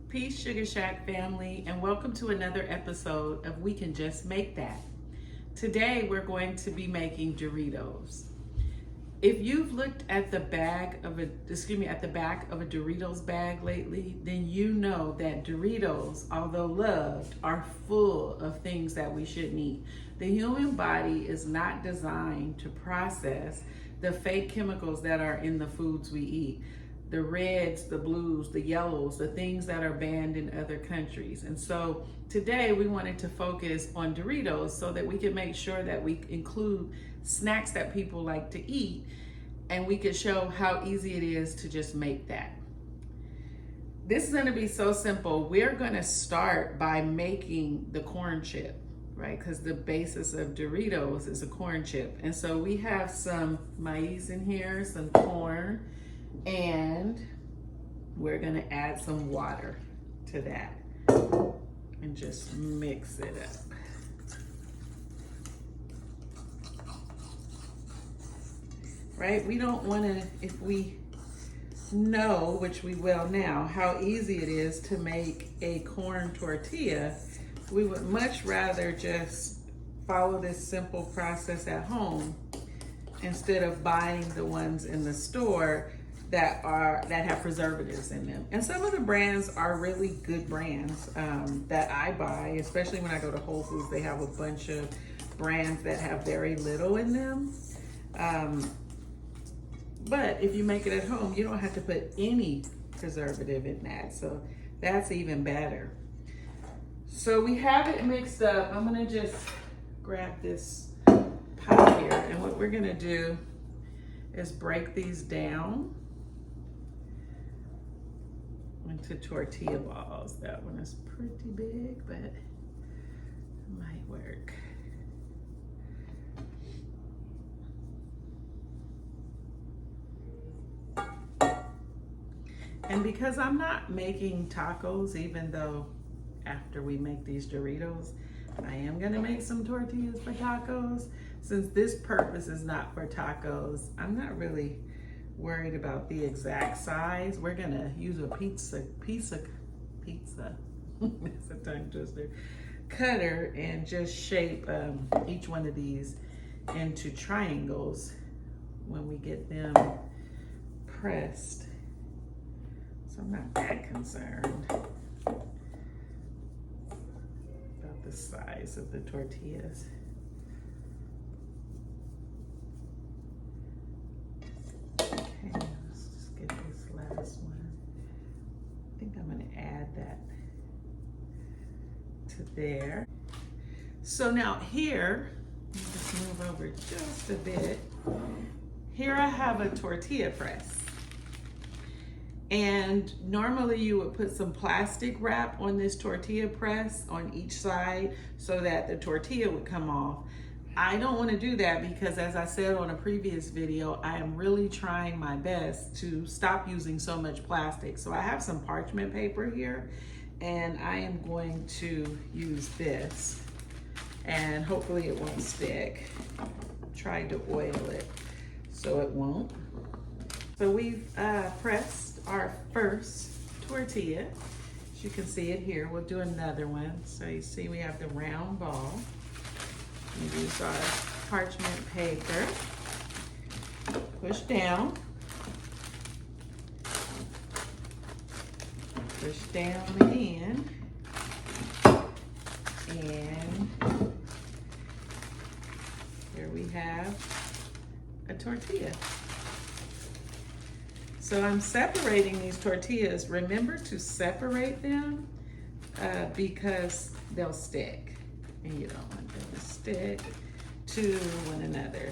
Peace, Sugar Shack family, and welcome to another episode of We Can Just Make That. Today we're going to be making Doritos. If you've looked at the back of a Doritos bag lately, then you know that Doritos, although loved, are full of things that we shouldn't eat. The human body is not designed to process the fake chemicals that are in the foods we eat. The reds, the blues, the yellows, the things that are banned in other countries. And so today we wanted to focus on Doritos so that we can make sure that we include snacks that people like to eat, and we could show how easy it is to just make that. This is gonna be so simple. We're gonna start by making the corn chip, right? Because the basis of Doritos is a corn chip. And so we have some maize in here, some corn, and we're gonna add some water to that and just mix it up. Right? We don't wanna, if we know, which we will now, how easy it is to make a corn tortilla, we would much rather just follow this simple process at home instead of buying the ones in the store that have preservatives in them. And some of the brands are really good brands that I buy, especially when I go to Whole Foods. They have a bunch of brands that have very little in them. But if you make it at home, you don't have to put any preservative in that. So that's even better. So we have it mixed up. I'm gonna just grab this pot here, and what we're gonna do is break these down into tortilla balls. That one is pretty big, but it might work. And because I'm not making tacos, even though after we make these Doritos, I am gonna make some tortillas for tacos. Since this purpose is not for tacos, I'm not really worried about the exact size. We're gonna use a pizza, it's a tongue twister, cutter, and just shape each one of these into triangles when we get them pressed. So I'm not that concerned about the size of the tortillas. Okay, let's just get this last one. I think I'm gonna add that to there. So now here, let me just move over just a bit. Here I have a tortilla press. And normally you would put some plastic wrap on this tortilla press on each side so that the tortilla would come off. I don't want to do that because, as I said on a previous video, I am really trying my best to stop using so much plastic. So I have some parchment paper here, and I am going to use this, and hopefully it won't stick. Trying to oil it so it won't. So we've pressed our first tortilla. As you can see it here, we'll do another one. So you see we have the round ball. We use our parchment paper. Push down. Push down again. And here we have a tortilla. So I'm separating these tortillas. Remember to separate them because they'll stick, and you don't want them to stick to one another.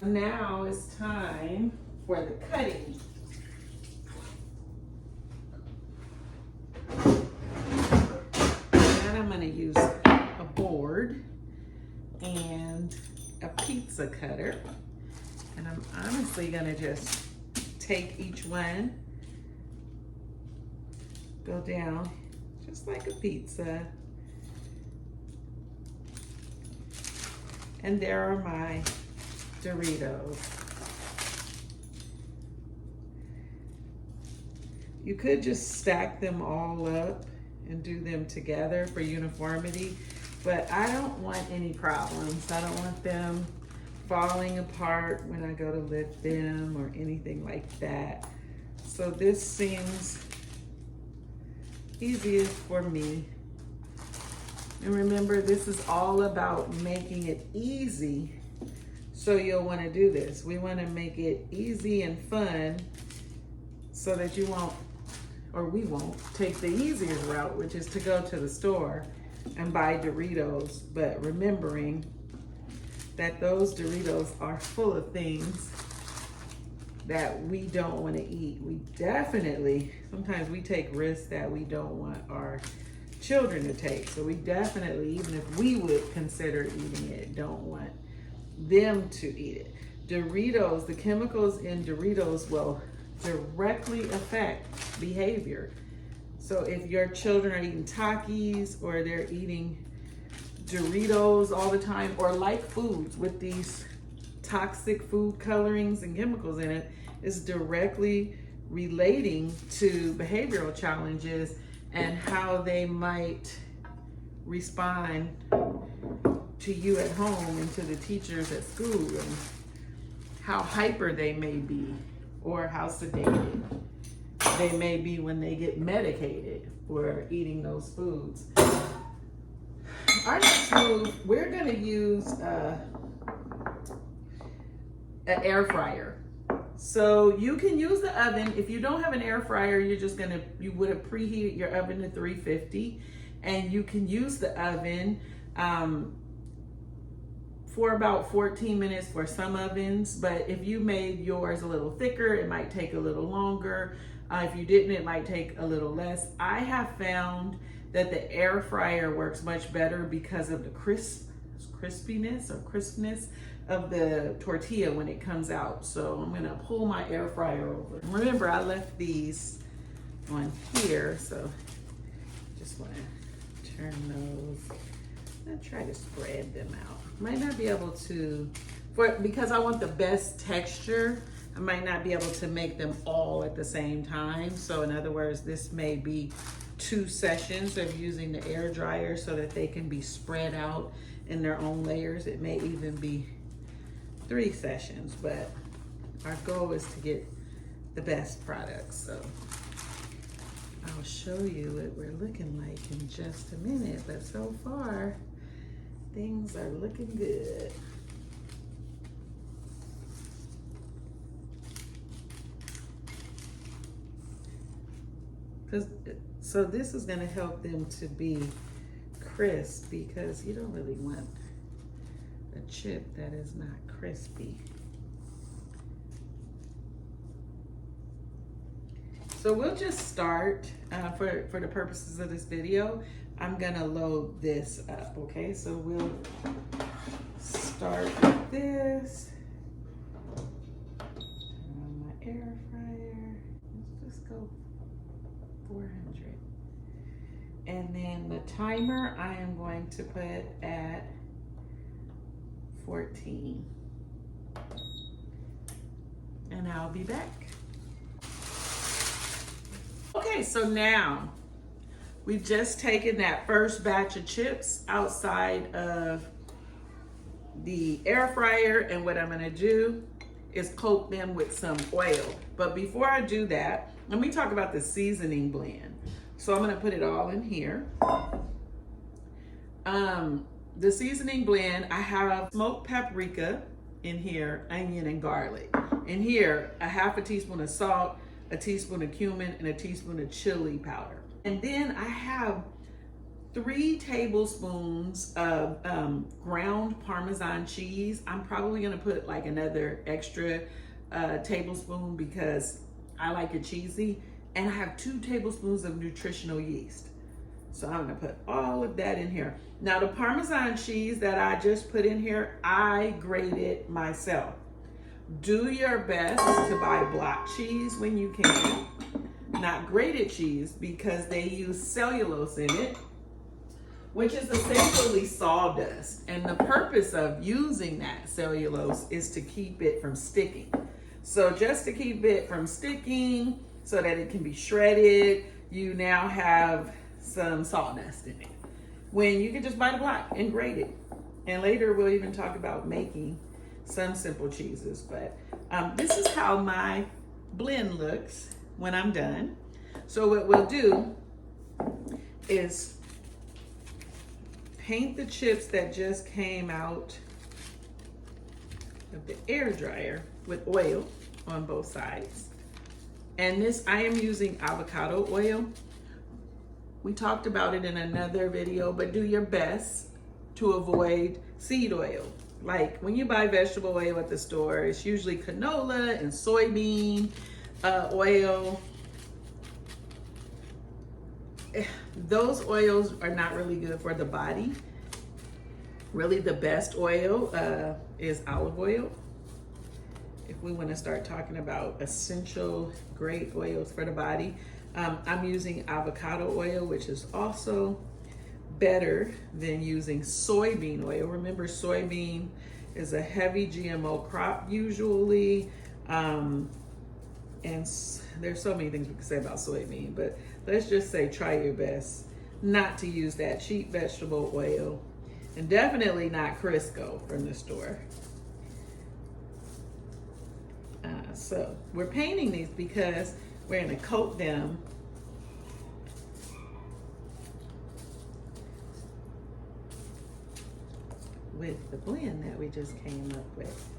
Now it's time for the cutting. And I'm gonna use a board and a pizza cutter. And I'm honestly gonna just take each one, go down just like a pizza. And there are my Doritos. You could just stack them all up and do them together for uniformity, but I don't want any problems. I don't want them falling apart when I go to lift them or anything like that. So this seems easiest for me. And remember, this is all about making it easy. So you'll want to do this. We want to make it easy and fun so that you won't, or we won't, take the easier route, which is to go to the store and buy Doritos, but remembering that those Doritos are full of things that we don't want to eat. We definitely, sometimes we take risks that we don't want our children to take. So we definitely, even if we would consider eating it, don't want them to eat it. Doritos, the chemicals in Doritos will directly affect behavior. So if your children are eating Takis or they're eating Doritos all the time, or like foods with these toxic food colorings and chemicals in it, is directly relating to behavioral challenges and how they might respond to you at home and to the teachers at school, and how hyper they may be or how sedated they may be when they get medicated for eating those foods. Our next move, we're gonna use an air fryer. So you can use the oven. If you don't have an air fryer, you would have preheated your oven to 350, and you can use the oven for about 14 minutes for some ovens. But if you made yours a little thicker, it might take a little longer. If you didn't, it might take a little less. I have found that the air fryer works much better because of the crispness of the tortilla when it comes out. So I'm gonna pull my air fryer over. Remember, I left these on here, so just wanna turn those. I'm gonna try to spread them out. Might not be able to, because I want the best texture, I might not be able to make them all at the same time. So in other words, this may be 2 sessions of using the air dryer so that they can be spread out in their own layers. It may even be 3 sessions, but our goal is to get the best products. So I'll show you what we're looking like in just a minute, but so far things are looking good. So this is gonna help them to be crisp, because you don't really want a chip that is not crispy. So we'll just start, for the purposes of this video, I'm gonna load this up, okay? So we'll start with this. Turn on my air fryer. Let's just go 400. And then the timer I am going to put at 14. And I'll be back. Okay, so now we've just taken that first batch of chips outside of the air fryer, and what I'm gonna do is coat them with some oil. But before I do that, let me talk about the seasoning blend. So I'm gonna put it all in here. The seasoning blend, I have smoked paprika in here, onion and garlic. In here, a half a teaspoon of salt, a teaspoon of cumin, and a teaspoon of chili powder. And then I have 3 tablespoons of ground Parmesan cheese. I'm probably gonna put like another extra tablespoon because I like it cheesy. And I have 2 tablespoons of nutritional yeast. So I'm gonna put all of that in here. Now the Parmesan cheese that I just put in here, I grated myself. Do your best to buy block cheese when you can, not grated cheese, because they use cellulose in it, which is essentially sawdust. And the purpose of using that cellulose is to keep it from sticking. So just to keep it from sticking so that it can be shredded, you now have some sawdust in it. When you can just buy the block and grate it. And later we'll even talk about making some simple cheeses. But this is how my blend looks when I'm done. So what we'll do is paint the chips that just came out of the air dryer with oil on both sides. And this, I am using avocado oil. We talked about it in another video, but do your best to avoid seed oil. Like when you buy vegetable oil at the store, it's usually canola and soybean oil. Those oils are not really good for the body. Really the best oil is olive oil. If we want to start talking about essential great oils for the body. I'm using avocado oil, which is also better than using soybean oil. Remember, soybean is a heavy GMO crop usually. And there's so many things we can say about soybean, but let's just say try your best not to use that cheap vegetable oil, and definitely not Crisco from the store. So we're painting these because we're gonna coat them with the blend that we just came up with.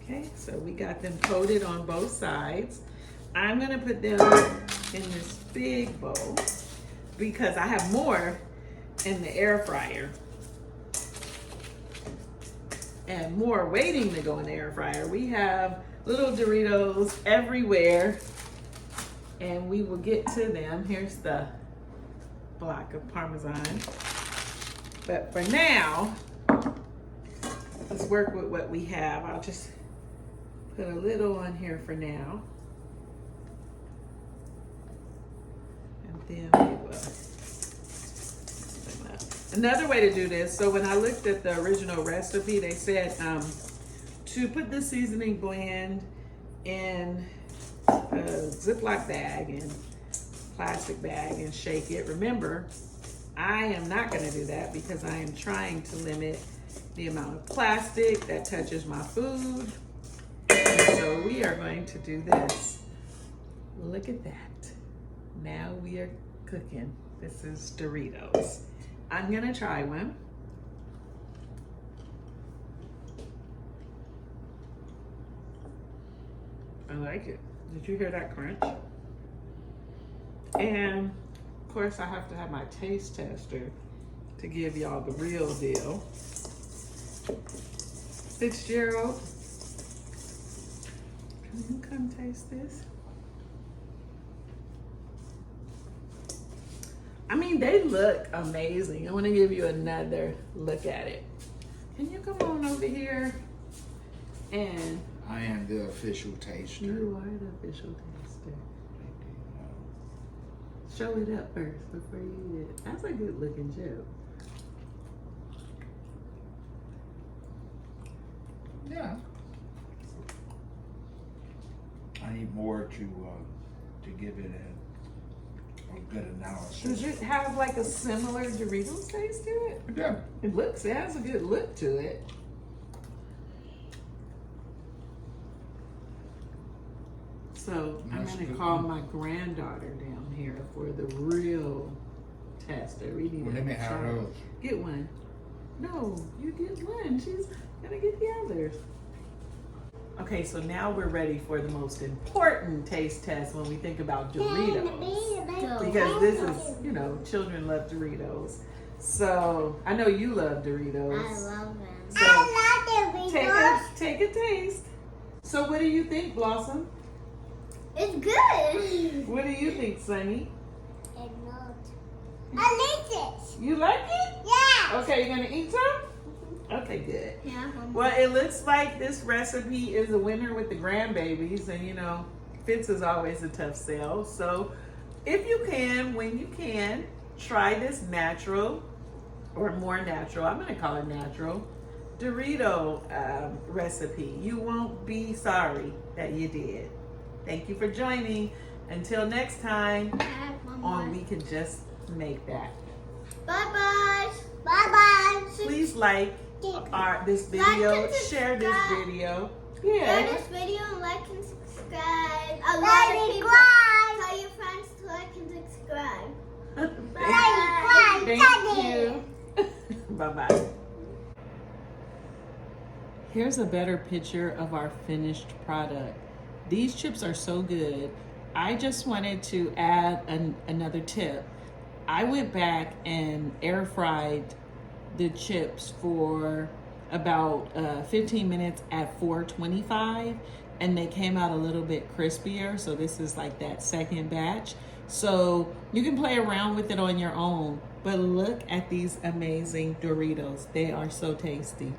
Okay, so we got them coated on both sides. I'm gonna put them in this big bowl because I have more in the air fryer and more waiting to go in the air fryer. We have little Doritos everywhere and we will get to them. Here's the block of Parmesan. But for now, let's work with what we have. I'll just put a little on here for now. And then we will. Another way to do this, so when I looked at the original recipe, they said to put the seasoning blend in a Ziploc bag and plastic bag and shake it. Remember, I am not gonna do that because I am trying to limit the amount of plastic that touches my food. So we are going to do this. Look at that. Now we are cooking. This is Doritos. I'm gonna try one. I like it. Did you hear that crunch? And of course I have to have my taste tester to give y'all the real deal. Fitzgerald, can you come taste this? I mean, they look amazing. I want to give you another look at it. Can you come on over here? And I am the official taster. you are the official taster. Show it up first before you eat it. That's a good looking chip. Yeah. I need more to give it a good analysis. Does it have like a similar Doritos taste to it? Yeah. It has a good look to it. So I'm gonna call my granddaughter down here for the real tester. We need Let me have those. Get one. No, you get one. She's gonna get the others. Okay, so now we're ready for the most important taste test when we think about Doritos. Because this is, you know, children love Doritos. So, I know you love Doritos. I love them. So, I love Doritos. take a taste. So, what do you think, Blossom? It's good. What do you think, Sunny? It's not. I like it. You like it? Yeah. Okay, you're gonna eat some? Okay, good. Yeah. Well, it looks like this recipe is a winner with the grandbabies, and you know, Fitz is always a tough sell. So, if you can, when you can, try this natural, or more natural, I'm gonna call it natural, Dorito recipe. You won't be sorry that you did. Thank you for joining. Until next time, on We Can Just Make That. Bye-bye. Bye-bye. Please like this video, and share this subscribe. video. Share Yeah. this video and like and subscribe. A lot of people tell your friends to like and subscribe. Thank you. Bye-bye. Here's a better picture of our finished product. These chips are so good. I just wanted to add another tip. I went back and air fried the chips for about 15 minutes at 425, and they came out a little bit crispier. So this is like that second batch. So you can play around with it on your own, but look at these amazing Doritos. They are so tasty.